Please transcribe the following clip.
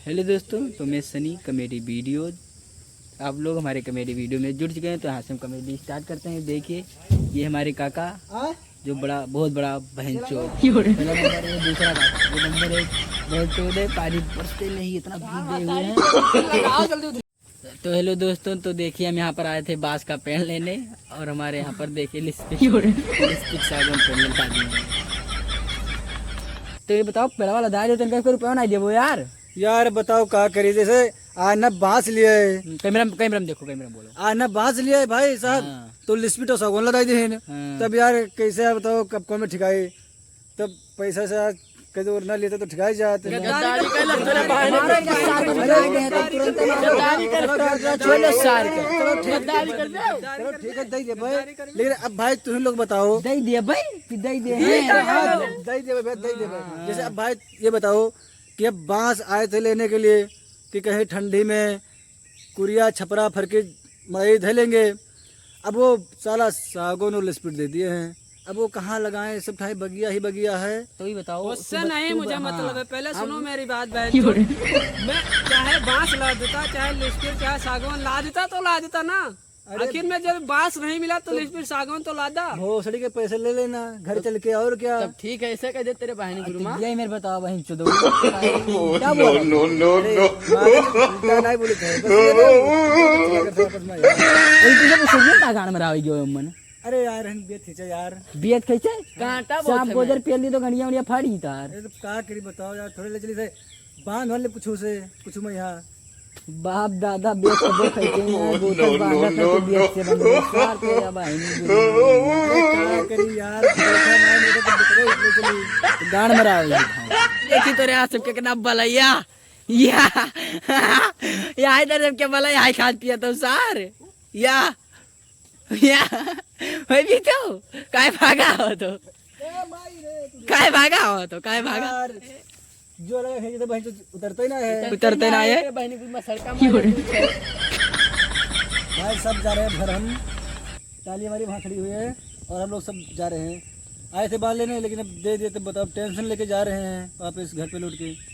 Hello दोस्तों, तो मैं सनी कॉमेडी वीडियो। आप लोग हमारे कॉमेडी वीडियो में जुड़ चुके हैं, तो यहाँ से हम कॉमेडी स्टार्ट करते हैं। देखिए, ये हमारे काका जो बहुत बड़ा बहन चोद, पहला नंबर है, दूसरा काका ये नंबर 1 बहन चोद है। पानी बरसते नहीं, इतना भीगे हुए हैं। तो हेलो दोस्तों, तो देखिए हम यहाँ पर आए थे बांस का पेड़ लेने, और हमारे यहाँ पर देखिए लिपस्टिक सागौन पेड़ लगा दिए। तो ये बताओ, पेड़ वाला दाई जो तनका रुपया नहीं दे वो यार बताओ क्या करी। जैसे आज ना बांस लिया है, कैमरा में देखो, कैमरा में बोलो। आज ना बांस लिया है भाई साहब, हाँ। तो लिस्पी तो सागौन लगाई दी है। हाँ। तब यार कैसे है बताओ, कब कौन में ठिकाई। तब पैसा से आज कहीं और ना लेते तो ठिकाई जाते। चलो ठीक है, दे दे भाई। लेकिन अब भाई तुम लोग बताओ, दे दिए भाई, दे दिए दे दे भाई। जैसे अब भाई ये बताओ कि अब बांस आए थे लेने के लिए कि कहीं ठंडी में कुरिया छपरा फरके मई धलेंगे। अब वो साला सागौन और लिस्पिट दे दिए हैं। अब वो कहाँ लगाएं, सब ठाई बगिया ही बगिया है। तो ही बताओ। उससे नहीं मुझे मतलब है, पहले सुनो मेरी बात बहन। मैं चाहे बांस ला देता, चाहे लिस्पिट, चाहे सागौन ला देता तो ला देता ना। आखिर में जब बांस नहीं मिला तो लिस्पिट सागौन तो ला दा। भोसड़ी के पैसे ले लेना घर चल के, और क्या। तब ठीक है, ऐसे कह दे तेरे बहन गुरु माँ। यही मेरे बताओ बहन चुदो क्या बोल नहीं बोले थे गान में रावी गयो मन। अरे यार हम बेत खींचा यार, बियत कैसे कांटा सांप गोजर पेल दी तो गंडिया उड़िया फाड़ी तार। तो का करी बताओ यार, थोड़े ले चली थे बांध वाले कुछ मैं यहाँ बाप दादा बेच के दो खैते हैं, बोतल बांधा था तो बेच से बंद सार पे या बहन का करी यार। देखा ना मेरे को दिख रहा है, चली गान में रावी देखी तो रे सब के कितना भलैया या इधर सब के भलैया खात पिया तो सार या होई भी तो काय भागा हो तो काय भागा हो तो काय भागा जो लगा है तो भाई उतरता ही ना है, उतरते ना है बहनी को सड़का मार। भाई सब जा रहे हैं घर, हम ताली हमारी वहाँ खड़ी हुई है और हम लोग सब जा रहे हैं। आए थे बाल लेने, लेकिन अब दे दिए तो बताओ, टेंशन लेके जा रहे हैं वापस घर पे लौट के।